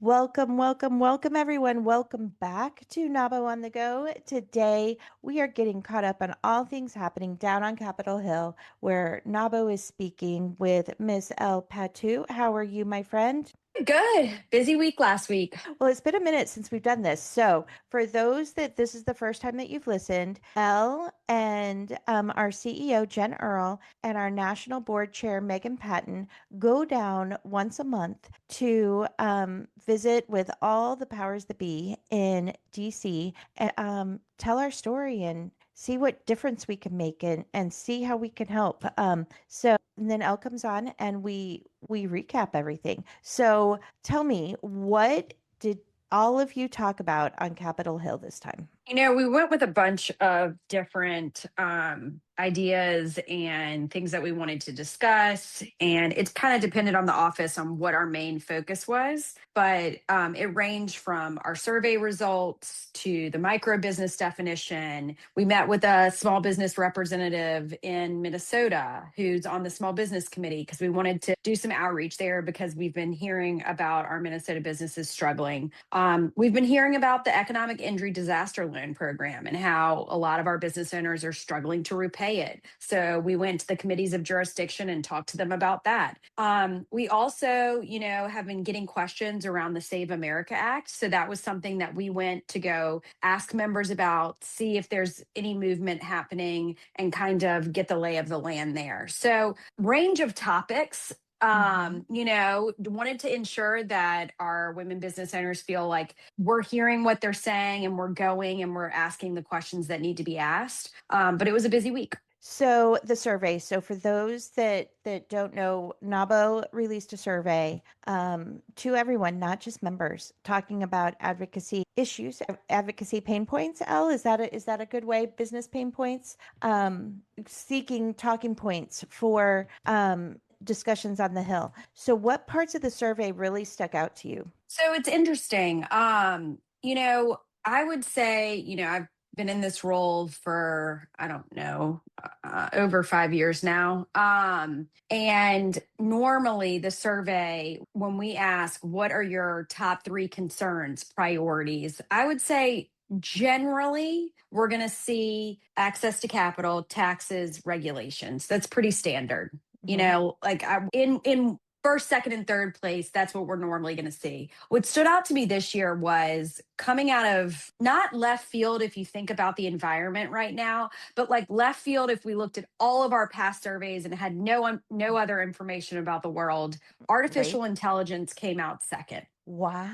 Welcome, welcome, welcome, everyone. Welcome back to NAWBO on the Go. Today, we are getting caught up on all things happening down on Capitol Hill, where NAWBO is speaking with Miss El Patu. How are you, my friend? Good. Busy week last week. Well, it's been a minute since we've done this. So, for those that this is the first time that you've listened, Elle and our CEO, Jen Earl, and our National Board Chair, Megan Patton, go down once a month to visit with all the powers that be in DC and tell our story and see what difference we can make and see how we can help. And then Elle comes on and we recap everything. So tell me, what did all of you talk about on Capitol Hill this time? We went with a bunch of different ideas and things that we wanted to discuss. And it's kind of depended on the office on what our main focus was. But it ranged from our survey results to the micro business definition. We met with a small business representative in Minnesota who's on the small business committee because we wanted to do some outreach there because we've been hearing about our Minnesota businesses struggling. We've been hearing about the economic injury disaster loan program and how a lot of our business owners are struggling to repay it. So we went to the committees of jurisdiction and talked to them about that. We also, have been getting questions around the Save America Act. So that was something that we went to go ask members about, see if there's any movement happening and kind of get the lay of the land there. So range of topics. Wanted to ensure that our women business owners feel like we're hearing what they're saying and we're going and we're asking the questions that need to be asked. But it was a busy week. So the survey. So for those that don't know, NAWBO released a survey to everyone, not just members, talking about advocacy issues, advocacy pain points. Elle, is that a good way? Business pain points, seeking talking points for discussions on the Hill. So what parts of the survey really stuck out to you? So it's interesting. I would say, I've been in this role for, I don't know, over 5 years now. And normally the survey, when we ask, what are your top three concerns, priorities, I would say generally we're going to see access to capital, taxes, regulations. That's pretty standard. Mhm. In first, second, and third place, that's what we're normally going to see. What stood out to me this year was coming out of not left field if you think about the environment right now, but like left field if we looked at all of our past surveys and had no other information about the world. Right. Artificial intelligence came out second. Wow.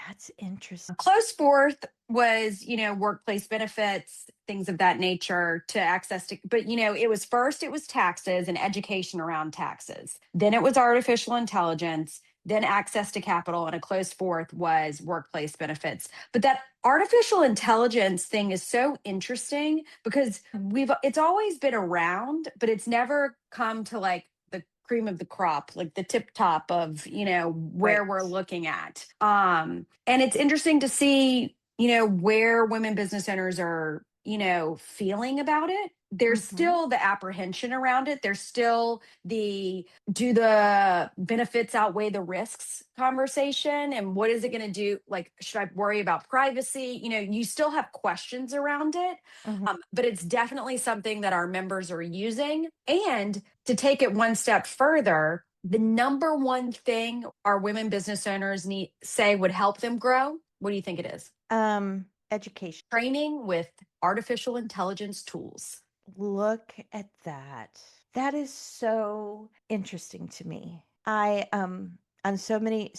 That's interesting. Close fourth was, workplace benefits, things of that nature to access to, but it was first, it was taxes and education around taxes. Then it was artificial intelligence, then access to capital, and a close fourth was workplace benefits. But that artificial intelligence thing is so interesting because it's always been around, but it's never come to like the cream of the crop, like the tip top of, where Right. we're looking at. And it's interesting to see, where women business owners are, feeling about it. There's Mhm. still the apprehension around it. There's still the do the benefits outweigh the risks conversation. And what is it going to do? Like, should I worry about privacy? You still have questions around it. Mhm. But it's definitely something that our members are using. And to take it one step further, the number one thing our women business owners need say would help them grow, what do you think it is? Education. Training with artificial intelligence tools. Look at that. That is so interesting to me. I on so many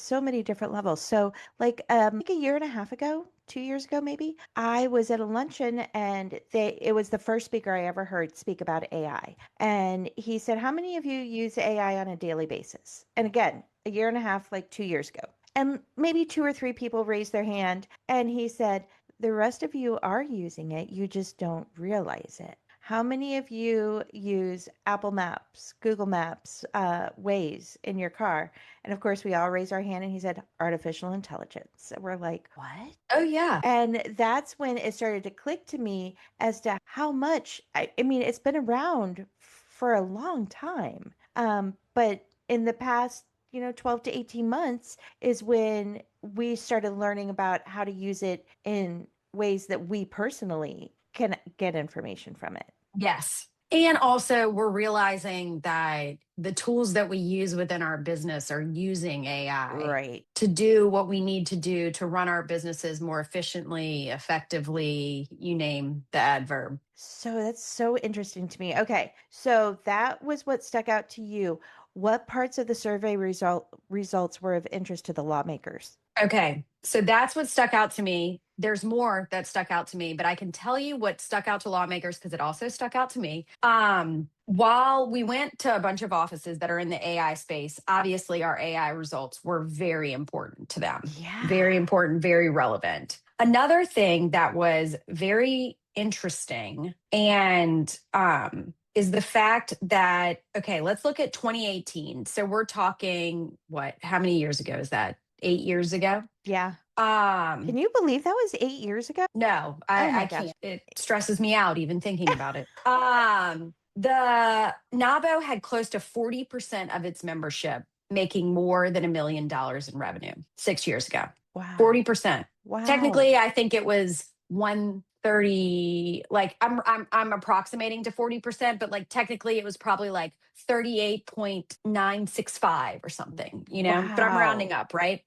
different levels. So like a year and a half ago, 2 years ago maybe, I was at a luncheon and it was the first speaker I ever heard speak about AI. And he said, "How many of you use AI on a daily basis?" And again, a year and a half, like 2 years ago. And maybe two or three people raised their hand. And he said, "The rest of you are using it, you just don't realize it." How many of you use Apple Maps, Google Maps, Waze in your car? And of course, we all raise our hand, and he said, artificial intelligence. And we're like, what? Oh, yeah. And that's when it started to click to me as to how much, I mean, it's been around for a long time. But in the past, 12 to 18 months is when we started learning about how to use it in ways that we personally can get information from it. Yes. And also, we're realizing that the tools that we use within our business are using AI Right. to do what we need to do to run our businesses more efficiently, effectively, you name the adverb. So that's so interesting to me. Okay. So that was what stuck out to you. What parts of the survey results were of interest to the lawmakers? Okay. So that's what stuck out to me. There's more that stuck out to me, but I can tell you what stuck out to lawmakers because it also stuck out to me. While we went to a bunch of offices that are in the AI space, obviously our AI results were very important to them, very Yeah. important, very relevant. Another thing that was very interesting and is the fact that, okay, let's look at 2018. So we're talking, what, how many years ago is that? 8 years ago. Yeah. Can Um, you believe that was 8 years ago? no, Oh I my gosh. can't. It stresses me out even thinking about it. The NAWBO had close to 40% of its membership making more than $1 million in revenue 6 years ago. Wow. 40%. Wow. Technically, I think it was 130. Like I'm approximating to 40%, but like technically it was probably like 38.965 or something, but I'm rounding Wow. up, right?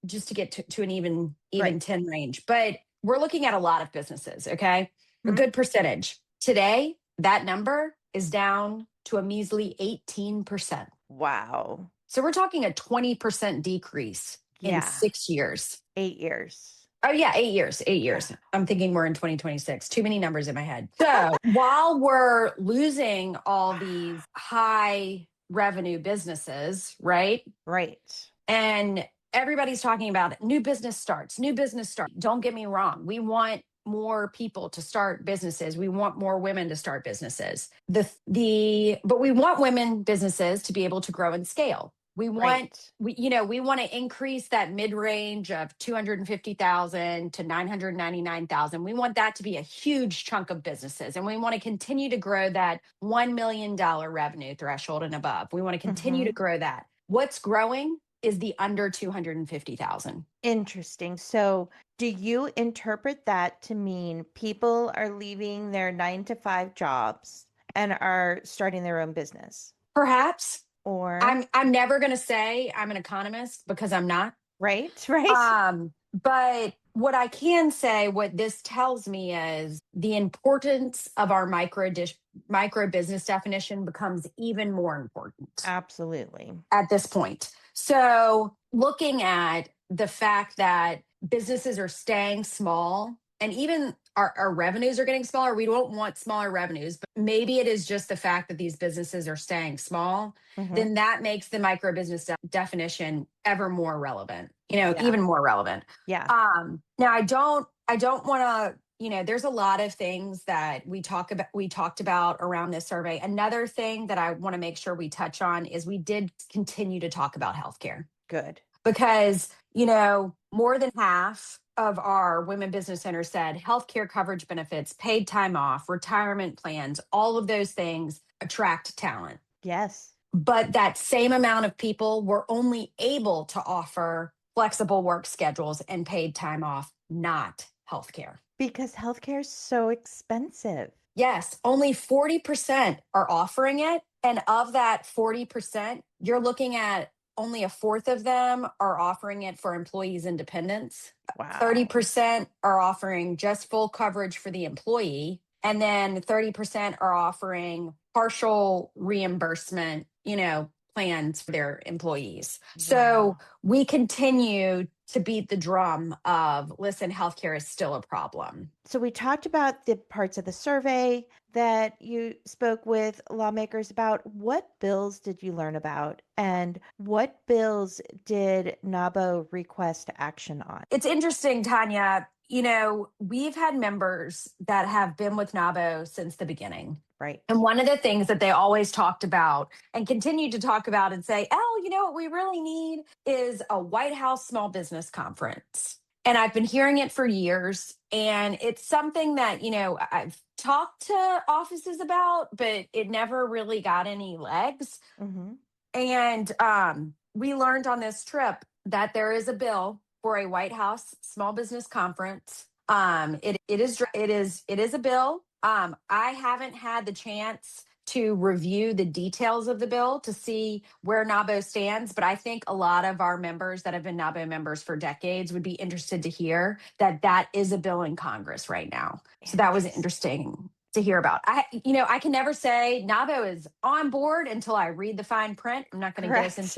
Just to get to an even Right. 10 range. But we're looking at a lot of businesses, okay? A Hmm. good percentage. Today, that number is down to a measly 18%. Wow. So we're talking a 20% decrease in Yeah. 6 years. 8 years. Oh, yeah, 8 years, eight Yeah. years. I'm thinking we're in 2026. Too many numbers in my head. So while we're losing all these high revenue businesses, right? Right. And everybody's talking about new business starts, new business starts. Don't get me wrong. We want more people to start businesses. We want more women to start businesses. But we want women businesses to be able to grow and scale. We want Right. we want to increase that mid-range of 250,000 to 999,000. We want that to be a huge chunk of businesses, and we want to continue to grow that $1 million revenue threshold and above. We want to continue to Hmm. grow that. What's growing is the under 250,000. Interesting. So, do you interpret that to mean people are leaving their 9 to 5 jobs and are starting their own business? Perhaps Or, I'm never going to say I'm an economist because I'm not. right? Right? But what I can say, what this tells me is the importance of our micro business definition becomes even more important Absolutely. at this point. So, looking at the fact that businesses are staying small and even our revenues are getting smaller, we don't want smaller revenues, but maybe it is just the fact that these businesses are staying small, Hmm. then that makes the micro business definition ever more relevant, Yeah. even more relevant. Yeah. Now I don't want to, there's a lot of things that we talked about around this survey. Another thing that I want to make sure we touch on is we did continue to talk about healthcare Good. because, more than half of our women business owners said healthcare coverage benefits, paid time off, retirement plans, all of those things attract talent. Yes. But that same amount of people were only able to offer flexible work schedules and paid time off, not healthcare. Because healthcare is so expensive. Yes, only 40% are offering it. And of that 40%, you're looking at only a fourth of them are offering it for employees' independence. Wow. 30% are offering just full coverage for the employee. And then 30% are offering partial reimbursement, plans for their employees. So Wow. we continue to beat the drum of listen, healthcare is still a problem. So we talked about the parts of the survey that you spoke with lawmakers about. What bills did you learn about? And what bills did NAWBO request action on? It's interesting, Tanya. We've had members that have been with NAWBO since the beginning. Right. And one of the things that they always talked about and continue to talk about and say, oh, what we really need is a White House Small Business Conference. And I've been hearing it for years. And it's something that, I've talked to offices about, but it never really got any legs. Hmm. And we learned on this trip that there is a bill for a White House small business conference. It is a bill. I haven't had the chance to review the details of the bill to see where NAWBO stands, but I think a lot of our members that have been NAWBO members for decades would be interested to hear that that is a bill in Congress right now. So that was Interesting. interesting to hear about. I can never say NAWBO is on board until I read the fine print. I'm not going to Correct. get us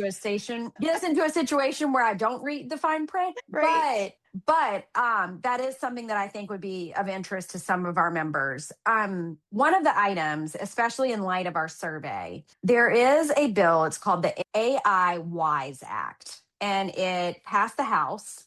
into a situation where I don't read the fine print, Right. but that is something that I think would be of interest to some of our members. One of the items, especially in light of our survey, there is a bill. It's called the AI Wise Act, and it passed the House.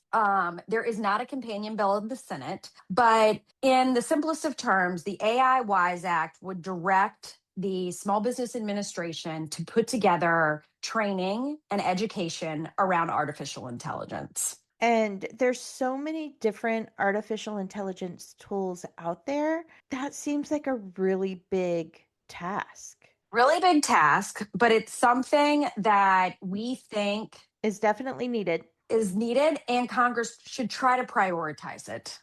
There is not a companion bill in the Senate, but in the simplest of terms, the AI Wise Act would direct the Small Business Administration to put together training and education around artificial intelligence. And there's so many different artificial intelligence tools out there. That seems like a really big task. Really big task, but it's something that we think Is definitely needed. is needed and Congress should try to prioritize it.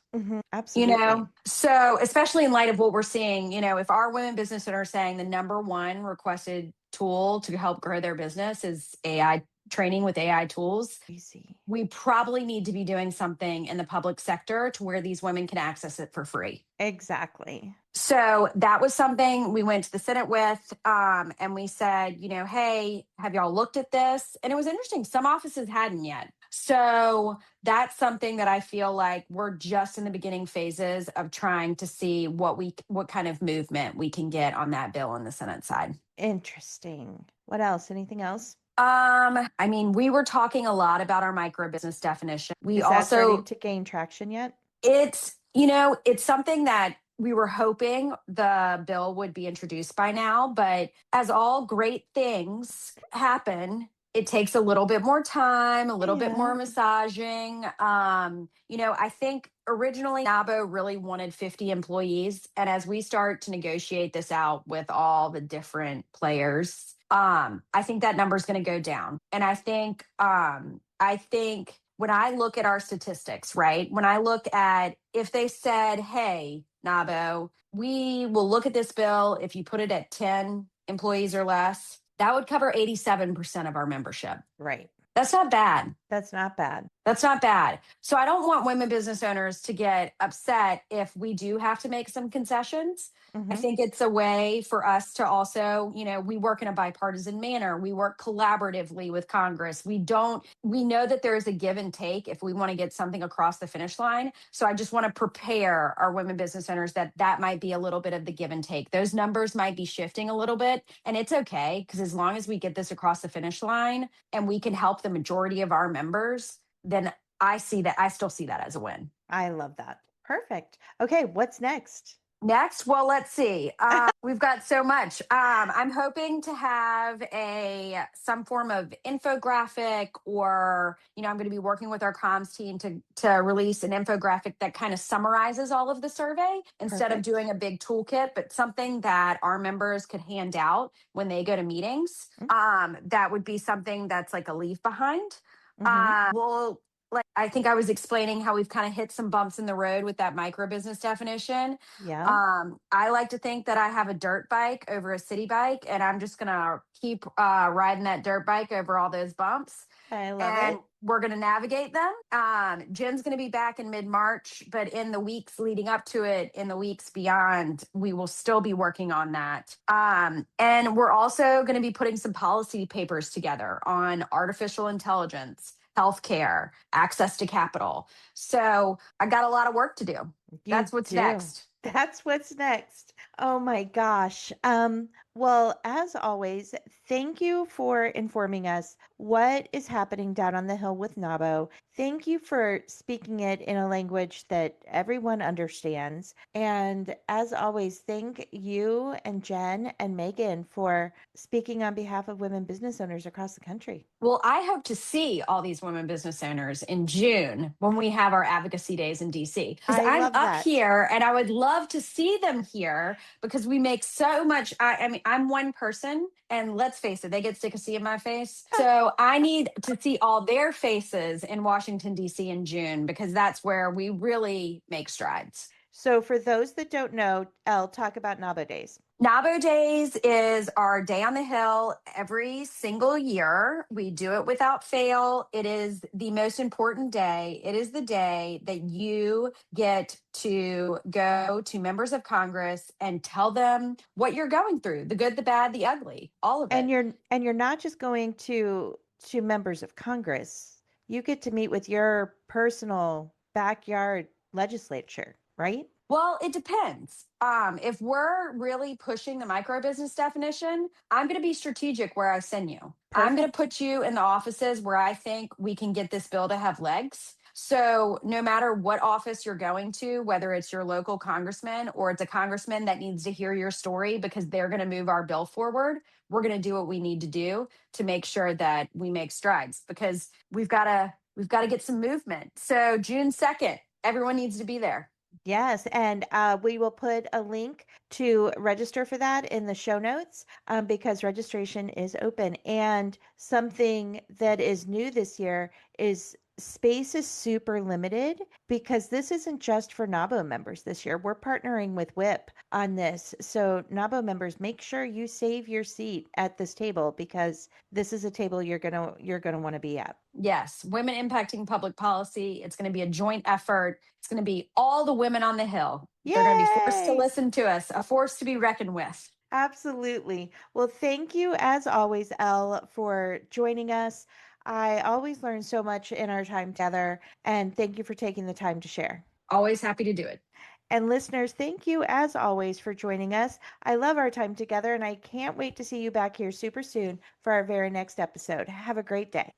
Absolutely. So especially in light of what we're seeing, if our women business owners are saying the number one requested tool to help grow their business is AI training with AI tools, Easy. we probably need to be doing something in the public sector to where these women can access it for free. Exactly. So that was something we went to the Senate with, and we said, hey, have y'all looked at this? And it was interesting. Some offices hadn't yet. So that's something that I feel like we're just in the beginning phases of trying to see what kind of movement we can get on that bill on the Senate side. Interesting. What else? Anything else? We were talking a lot about our micro business definition. We Is that also starting to gain traction yet? it's something that we were hoping the bill would be introduced by now, but as all great things happen, it takes a little bit more time, a little bit more Yeah. massaging. I think originally NAWBO really wanted 50 employees. And as we start to negotiate this out with all the different players, I think that number is going to go down. And I think when I look at our statistics, right? When I look at if they said, hey, NAWBO, we will look at this bill if you put it at 10 employees or less, that would cover 87% of our membership. Right. That's not bad. That's not bad. That's not bad. So I don't want women business owners to get upset if we do have to make some concessions. I think it's a way for us to also, we work in a bipartisan manner. We work collaboratively with Congress. We know that there is a give and take if we want to get something across the finish line. So I just want to prepare our women business owners that might be a little bit of the give and take. Those numbers might be shifting a little bit, and it's okay, because as long as we get this across the finish line and we can help the majority of our members, then I still see that as a win. I love that. Perfect. Okay, what's next? Next, well, let's see. We've got so much. I'm hoping to have some form of infographic, or I'm going to be working with our comms team to release an infographic that kind of summarizes all of the survey instead of Perfect. doing a big toolkit, but something that our members could hand out when they go to meetings. That would be something that's like a leave behind. I think I was explaining how we've kind of hit some bumps in the road with that micro business definition. Yeah. I like to think that I have a dirt bike over a city bike, and I'm just going to keep riding that dirt bike over all those bumps. I love And it. we're going to navigate them. Jen's going to be back in mid-March, but in the weeks leading up to it, in the weeks beyond, we will still be working on that. And we're also going to be putting some policy papers together on artificial intelligence, healthcare, access to capital. So I got a lot of work to do. That's what's next. That's what's next. Oh my gosh. Well, as always, thank you for informing us what is happening down on the hill with NAWBO. Thank you for speaking it in a language that everyone understands. And as always, thank you and Jen and Megan for speaking on behalf of women business owners across the country. Well, I hope to see all these women business owners in June when we have our advocacy days in DC. Because I I'm love up that. here and I would love to see them here, because we make so much. I'm one person, and let's face it, they get sick of seeing my face. So I need to see all their faces in Washington, D.C. in June, because that's where we really make strides. So for those that don't know, I'll talk about NAWBO Days. NAWBO Days is our day on the Hill every single year. We do it without fail. It is the most important day. It is the day that you get to go to members of Congress and tell them what you're going through, the good, the bad, the ugly, all of And it. you're not just going to members of Congress. You get to meet with your personal backyard legislature, right? Well, it depends. If we're really pushing the micro business definition, I'm going to be strategic where I send you. I'm going to Perfect. put you in the offices where I think we can get this bill to have legs. So, no matter what office you're going to, whether it's your local congressman or it's a congressman that needs to hear your story because they're going to move our bill forward, we're going to do what we need to do to make sure that we make strides because we've got to get some movement. So, June 2nd, everyone needs to be there. Yes, and we will put a link to register for that in the show notes because registration is open. And something that is new this year is space is super limited because this isn't just for NAWBO members this year. We're partnering with WHIP on this. So NAWBO members, make sure you save your seat at this table because this is a table you're gonna want to be at. Yes, women impacting public policy. It's going to be a joint effort. It's going to be all the women on the Hill. They're going to be forced to Yay! listen to us, a force to be reckoned with. Absolutely. Well, thank you as always, Elle, for joining us. I always learn so much in our time together, and thank you for taking the time to share. Always happy to do it. And listeners, thank you as always for joining us. I love our time together, and I can't wait to see you back here super soon for our very next episode. Have a great day.